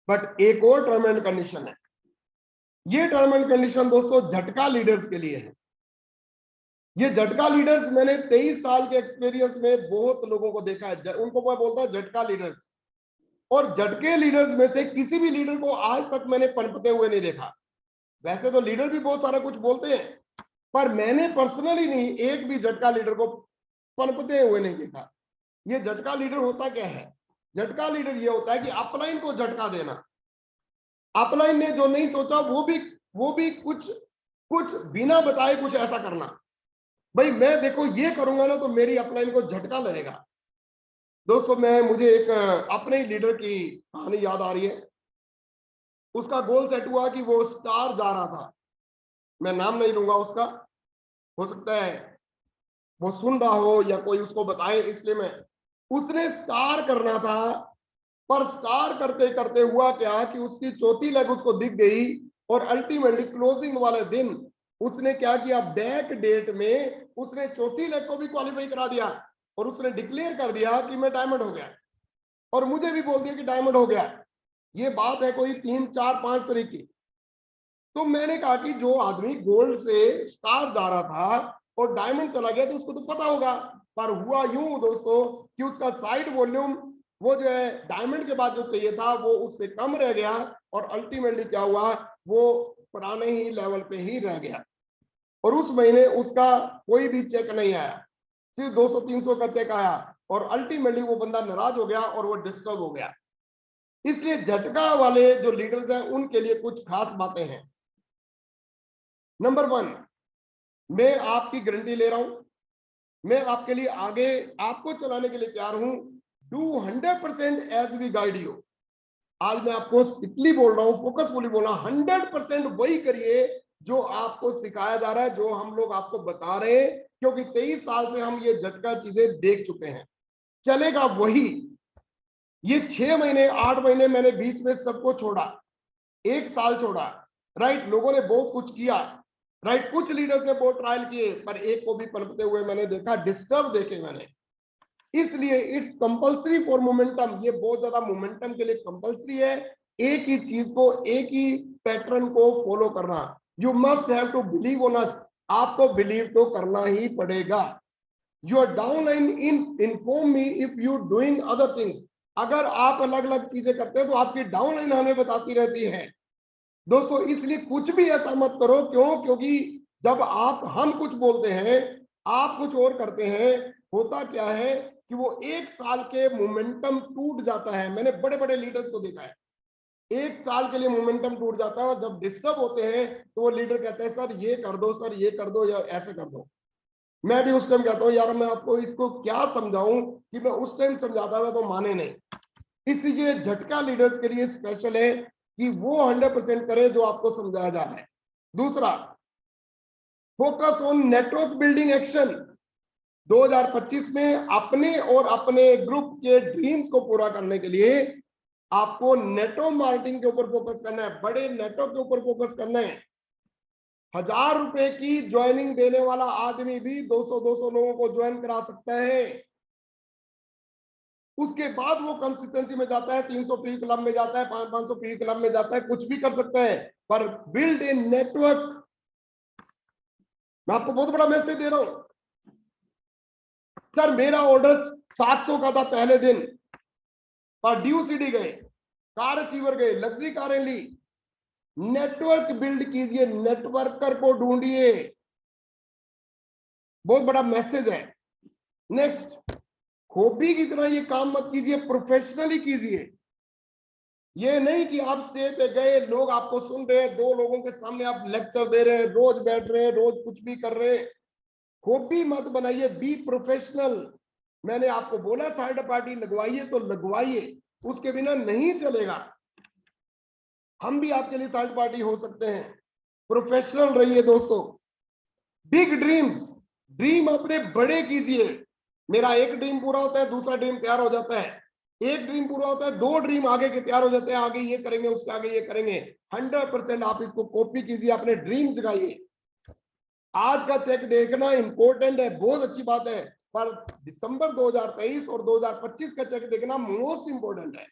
But एक और term and condition है। ये टर्म एंड कंडीशन दोस्तों झटका लीडर्स के लिए है। ये झटका लीडर्स मैंने 23 साल के एक्सपीरियंस में बहुत लोगों को देखा है, उनको मैं बोलता हूं झटका लीडर्स। और झटके लीडर्स में से किसी भी लीडर को आज तक मैंने पनपते हुए नहीं देखा। वैसे तो लीडर भी बहुत सारा कुछ बोलते हैं, पर मैंने पर्सनली नहीं एक भी झटका लीडर को पनपते हुए नहीं देखा। ये झटका लीडर होता क्या है? झटका लीडर ये होता है कि अपलाइन को झटका देना। अपलाइन ने जो नहीं सोचा वो भी कुछ कुछ बिना बताए कुछ ऐसा करना। भाई मैं देखो ये करूंगा ना तो मेरी अपलाइन को झटका लगेगा। दोस्तों मुझे एक अपने ही लीडर की कहानी याद आ रही है। उसका गोल सेट हुआ कि वो स्टार जा रहा था, मैं नाम नहीं लूंगा उसका, हो सकता है वो सुन रहा हो या कोई उसको बताए, इसलिए मैं, उसने स्टार करना था। पर स्टार करते करते हुआ क्या कि उसकी चौथी लेग उसको दिख गई और अल्टीमेटली क्लोजिंग वाले दिन उसने क्या किया, बैक डेट में उसने चौथी लेग को भी क्वालिफाई करा दिया और उसने डिक्लेयर कर दिया कि मैं डायमंड हो गया, और मुझे भी बोल दिया कि डायमंड हो गया। ये बात है कोई 3 4 5 तारीख की। तो मैंने कहा कि जो आदमी गोल्ड से स्टार जा रहा था और डायमंड चला गया तो उसको तो पता होगा। पर हुआ यूं दोस्तों कि उसका साइड वॉल्यूम वो जो है डायमंड के बाद जो चाहिए था वो उससे कम रह गया, और अल्टीमेटली क्या हुआ, वो पुराने ही लेवल पे ही रह गया। और उस महीने उसका कोई भी चेक नहीं आया, सिर्फ 200-300 का चेक आया, और अल्टीमेटली वो बंदा नाराज हो गया और वो डिस्टर्ब हो गया। इसलिए झटका वाले जो लीडर्स हैं उनके लिए कुछ खास बातें हैं। नंबर 1, मैं आपकी गारंटी ले रहा हूं, मैं आपके लिए आगे आपको चलाने के लिए तैयार हूं। Do 100% as we guide you. आज मैं आपको स्ट्रिक्टली बोल रहा हूं, फोकसफुली बोल रहा हूं, 100% वही करिए जो आपको सिखाया जा रहा है, जो हम लोग आपको बता रहे हैं, क्योंकि 23 साल से हम ये झटका चीजें देख चुके हैं। चलेगा वही। ये 6 महीने 8 महीने मैंने बीच में सबको छोड़ा, 1 साल छोड़ा, राइट। लोगों ने बहुत कुछ किया, राइट। कुछ लीडर्स ने बहुत ट्रायल किए, पर एक को भी पनपते हुए मैंने देखा, डिस्टर्ब देखे मैंने। इसलिए इट्स कंपल्सरी फॉर मोमेंटम, ये बहुत ज्यादा मोमेंटम के लिए कंपल्सरी है। एक ही चीज को, एक ही पैटर्न को फॉलो करना। You must have to believe on us, आपको बिलीव तो करना ही पड़ेगा। Your downline inform me if you doing other things. अगर आप अलग अलग चीजें करते हैं तो आपकी डाउनलाइन हमें बताती रहती है दोस्तों। इसलिए कुछ भी ऐसा मत करो, क्यों? क्योंकि जब हम कुछ बोलते हैं, आप कुछ और करते हैं, होता क्या है कि वो 1 साल के मोमेंटम टूट जाता है। मैंने बड़े बड़े लीडर्स को देखा है, 1 साल के लिए मोमेंटम टूट जाता है, और जब डिस्टर्ब होते हैं तो वो लीडर कहते हैं सर ये कर दो, सर ये कर दो, या ऐसे कर दो। मैं भी उस टाइम कहता हूँ यार मैं आपको इसको क्या समझाऊं, कि मैं उस टाइम समझाता था तो माने नहीं। इसलिए झटका लीडर्स के लिए स्पेशल है कि वो 100% करें जो आपको समझाया जा रहा है। दूसरा, focus on network building action. 2025 में अपने और अपने ग्रुप के ड्रीम्स को पूरा करने के लिए आपको नेटवर्क मार्केटिंग के ऊपर फोकस करना है, बड़े नेटवर्क के ऊपर फोकस करना है। 1000 रुपए की ज्वाइनिंग देने वाला आदमी भी 200-200 लोगों को ज्वाइन करा सकता है। उसके बाद वो कंसिस्टेंसी में जाता है, 300 पी क्लब में जाता है, 500 पी क्लब में जाता है, कुछ भी कर सकता है, पर बिल्ड ए नेटवर्क। मैं आपको बहुत बड़ा मैसेज दे रहा हूं। सर मेरा ऑर्डर 700 का था पहले दिन, पर ड्यू सिटी गए, कार अचीवर गए, लग्जरी कारें ली। नेटवर्क बिल्ड कीजिए, नेटवर्कर को ढूंढिए, बहुत बड़ा मैसेज है। नेक्स्ट, हॉबी की तरह ये काम मत कीजिए, प्रोफेशनली कीजिए। ये नहीं कि आप स्टेज पे गए, लोग आपको सुन रहे हैं, 2 लोगों के सामने आप लेक्चर दे रहे हैं, रोज बैठ रहे हैं, रोज कुछ भी कर रहे हैं। हॉबी मत बनाइए, बी प्रोफेशनल। मैंने आपको बोला थर्ड पार्टी लगवाइए तो लगवाइए, उसके बिना नहीं चलेगा। हम भी आपके लिए थर्ड पार्टी हो सकते हैं। प्रोफेशनल रहिए दोस्तों। बिग ड्रीम्स, ड्रीम अपने बड़े कीजिए। मेरा एक ड्रीम पूरा होता है, दूसरा ड्रीम तैयार हो जाता है, एक ड्रीम पूरा होता है, 2 ड्रीम आगे के तैयार हो जाते हैं, आगे ये करेंगे, उसके आगे ये करेंगे। 100% आप इसको कॉपी कीजिए, अपने ड्रीम जगाइए। आज का चेक देखना इंपॉर्टेंट है, बहुत अच्छी बात है, पर दिसंबर 2023 और 2025 का चेक देखना मोस्ट इंपॉर्टेंट है।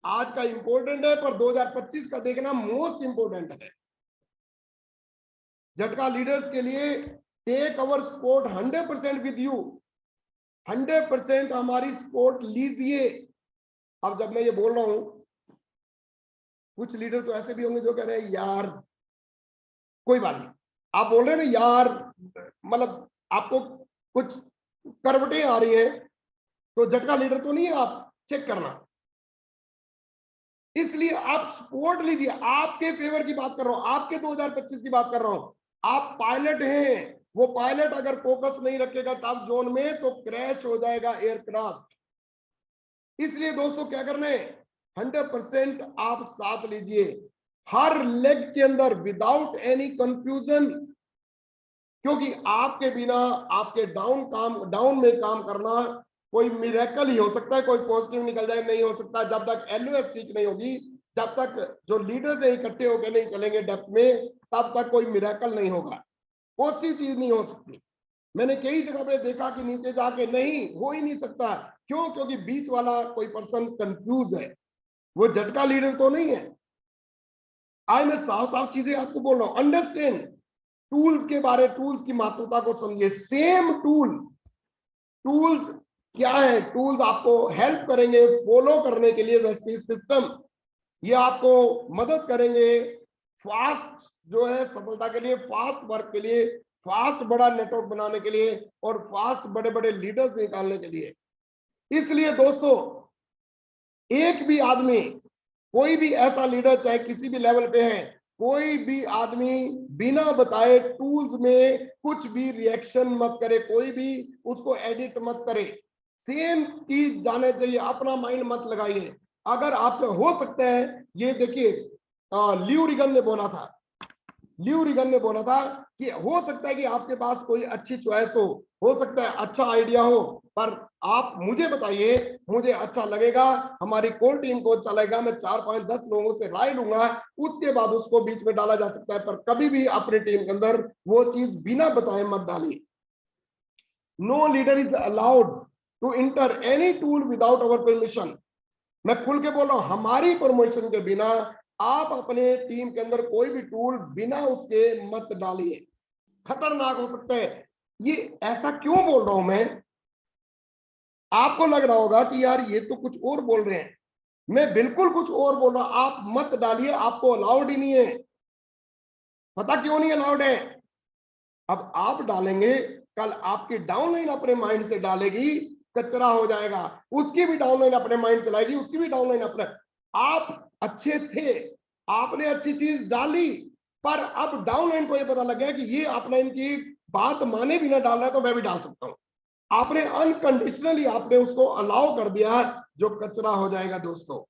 आज का इंपॉर्टेंट है, पर 2025 का देखना मोस्ट इंपॉर्टेंट है। झटका लीडर्स के लिए take our support 100% with you, 100% हमारी सपोर्ट लीजिए। अब जब मैं ये बोल रहा हूं, कुछ लीडर तो ऐसे भी होंगे जो कह रहे हैं यार कोई बात नहीं, आप बोल रहे हैं ना यार, मतलब आपको कुछ करवटें आ रही है, तो झटका लीडर तो नहीं है, आप चेक करना। इसलिए आप सपोर्ट लीजिए, आपके फेवर की बात कर रहा हूं, आपके 2025 की बात कर रहा हूं। आप पायलट हैं, वो पायलट अगर फोकस नहीं रखेगा टॉप जोन में तो क्रैश हो जाएगा एयरक्राफ्ट। इसलिए दोस्तों क्या करना है, 100% आप साथ लीजिए हर लेग के अंदर विदाउट एनी कंफ्यूजन, क्योंकि आपके बिना आपके डाउन में काम करना कोई मिरेकल ही हो सकता है, कोई पॉजिटिव निकल जाए नहीं हो सकता। जब तक एलओएस ठीक नहीं होगी, जब तक जो लीडर्स है इकट्ठे होकर नहीं चलेंगे डेप्थ में, तब तक कोई मिरेकल नहीं होगा, पॉजिटिव चीज नहीं हो सकती। मैंने कई जगह पे देखा कि नीचे जाके नहीं हो ही नहीं सकता, क्यों? क्योंकि बीच वाला कोई पर्सन कंफ्यूज है, वो झटका लीडर तो नहीं है। आज मैं साफ साफ चीजें आपको बोल रहा हूं, अंडरस्टैंड टूल्स के बारे, टूल्स की महत्वता को समझिए। सेम टूल्स क्या है? टूल्स आपको हेल्प करेंगे फॉलो करने के लिए वैसे सिस्टम, ये आपको मदद करेंगे फास्ट जो है सफलता के लिए, फास्ट वर्क के लिए, फास्ट बड़ा नेटवर्क बनाने के लिए, और फास्ट बड़े बड़े लीडर्स निकालने के लिए। इसलिए दोस्तों एक भी आदमी, कोई भी ऐसा लीडर चाहे किसी भी लेवल पे है, कोई भी आदमी बिना बताए टूल्स में कुछ भी रिएक्शन मत करे, कोई भी उसको एडिट मत करे, सेम चीज जाने चाहिए, अपना माइंड मत लगाइए। अगर आप हो सकता है, ये देखिए लियू रिगन ने बोला था, कि हो सकता है कि आपके पास कोई अच्छी चॉइस हो सकता है अच्छा आइडिया हो, पर आप मुझे बताइए, मुझे अच्छा लगेगा, हमारी कोर टीम को अच्छा लगेगा, मैं 4 5 10 लोगों से राय लूंगा, उसके बाद उसको बीच में डाला जा सकता है, पर कभी भी अपनी टीम के अंदर वो चीज बिना बताए मत डालिए। No leader is allowed to enter any tool without our permission. मैं खुल के बोल रहा हूं, हमारी परमिशन के बिना आप अपने टीम के अंदर कोई भी टूल बिना उसके मत डालिए, खतरनाक हो सकता है। ये ऐसा क्यों बोल रहा हूं मैं? आपको लग रहा होगा कि यार ये तो कुछ और बोल रहे हैं, मैं बिल्कुल कुछ और बोल रहा हूं। आप मत डालिए, आपको अलाउड ही नहीं है। पता क्यों नहीं अलाउड है? अब आप डालेंगे, कल आपकी डाउनलाइन अपने माइंड से डालेगी, कचरा हो जाएगा, उसकी भी डाउनलाइन अपने माइंड चलाएगी, उसकी भी डाउनलाइन अपने। आप अच्छे थे, आपने अच्छी चीज डाली, पर अब डाउनलाइन को ये पता लग गया कि ये अपलाइन की बात माने बिना डाल रहा है, तो मैं भी डाल सकता हूं। आपने अनकंडीशनली आपने उसको अलाउ कर दिया, जो कचरा हो जाएगा। दोस्तों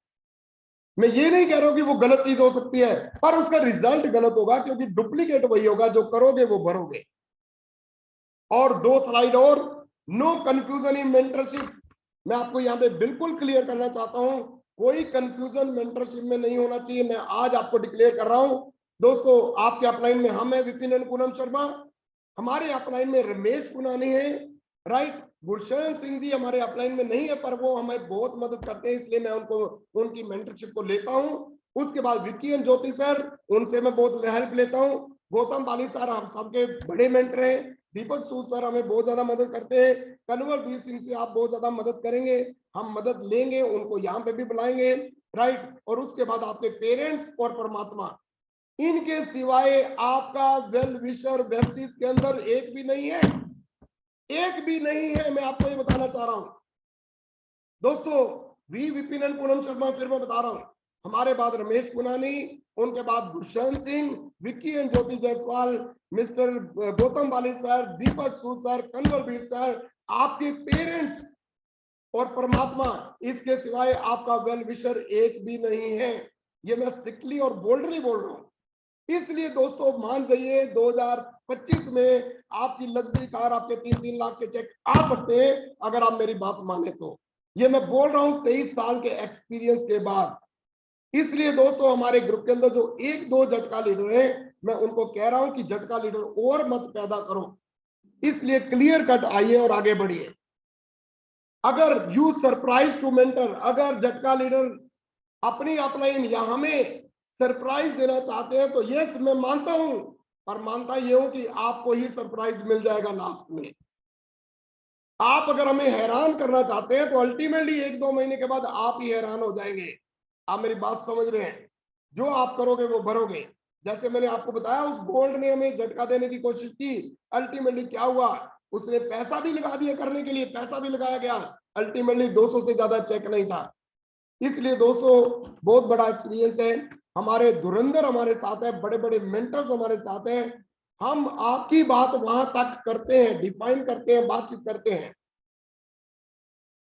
मैं ये नहीं कह रहा हूं कि वो गलत चीज हो सकती है, पर उसका रिजल्ट गलत होगा, क्योंकि डुप्लीकेट वही होगा, जो करोगे वो भरोगे। और 2 स्लाइड और, नो कंफ्यूजन इन मेंटरशिप। मैं आपको यहां पे बिल्कुल क्लियर करना चाहता हूं, कोई कंफ्यूजन मेंटरशिप में नहीं होना चाहिए। मैं आज आपको डिक्लेयर कर रहा हूं दोस्तों, आपके अपलाइन में हम है विपिन एंड पूनम शर्मा, हमारे अपलाइन में रमेश पुनानी है, राइट। गुरशरण सिंह जी हमारे अपलाइन में नहीं है, पर वो हमें बहुत मदद करते हैं, इसलिए मैं उनको उनकी मेंटरशिप को लेता हूं। उसके बाद विक्की एंड ज्योति सर, उनसे मैं बहुत हेल्प लेता हूं। गौतम बाली सर हम सबके बड़े मेंटर हैं। दीपक सूद सर हमें बहुत ज्यादा मदद करते हैं। कन्वर वीर सिंह से आप बहुत ज्यादा मदद करेंगे, हम मदद लेंगे, उनको यहाँ पे भी बुलाएंगे, राइट। और उसके बाद आपके पेरेंट्स और परमात्मा, इनके सिवाय आपका वेल विशर बेस्टिस के अंदर एक भी नहीं है, एक भी नहीं है। मैं आपको ये बताना चाह रहा हूं दोस्तों। वी विपिन एंड पूनम शर्मा, फिर मैं बता रहा हूं, हमारे बाद रमेश पुनानी, उनके बाद Gursharan Singh, Vicky and Jyoti Jaiswal, mister Gautam Bali sir, Deepak Sood sir, Kanwar Veer sir, आपके पेरेंट्स और परमात्मा, इसके सिवाय आपका वेल विशर एक भी नहीं है। ये मैं स्ट्रिक्टली और बोल्डली बोल रहा हूं। इसलिए दोस्तों मान जाइए, 2025 में आपकी लग्जरी कार, आपके 3-3 लाख के चेक आ सकते हैं, अगर आप मेरी बात माने तो। ये मैं बोल रहा हूं 23 साल के एक्सपीरियंस के बाद। इसलिए दोस्तों हमारे ग्रुप के अंदर जो 1-2 झटका लीडर हैं, मैं उनको कह रहा हूं कि झटका लीडर और मत पैदा करो। इसलिए क्लियर कट आइए और आगे बढ़िए। अगर यू सरप्राइज टू मेंटर, अगर झटका लीडर अपनी अपलाइन या हमें सरप्राइज देना चाहते हैं तो यस मैं मानता हूं, पर मानता ये हूं कि आपको ही सरप्राइज मिल जाएगा लास्ट में। आप अगर हमें हैरान करना चाहते हैं तो अल्टीमेटली 1-2 महीने के बाद आप ही हैरान हो जाएंगे। आप मेरी बात समझ रहे हैं? जो आप करोगे वो भरोगे। जैसे मैंने आपको बताया, उस गोल्ड ने हमें झटका देने की कोशिश की, अल्टीमेटली क्या हुआ, उसने पैसा भी लगा दिया करने के लिए, पैसा भी लगाया गया, अल्टीमेटली 200 से ज्यादा चेक नहीं था। इसलिए दोस्तों बहुत बड़ा एक्सपीरियंस है, हमारे धुरंधर हमारे साथ है, बड़े बड़े मेंटर्स हमारे साथ हैं। हम आपकी बात वहां तक करते हैं, डिफाइन करते हैं, बातचीत करते हैं।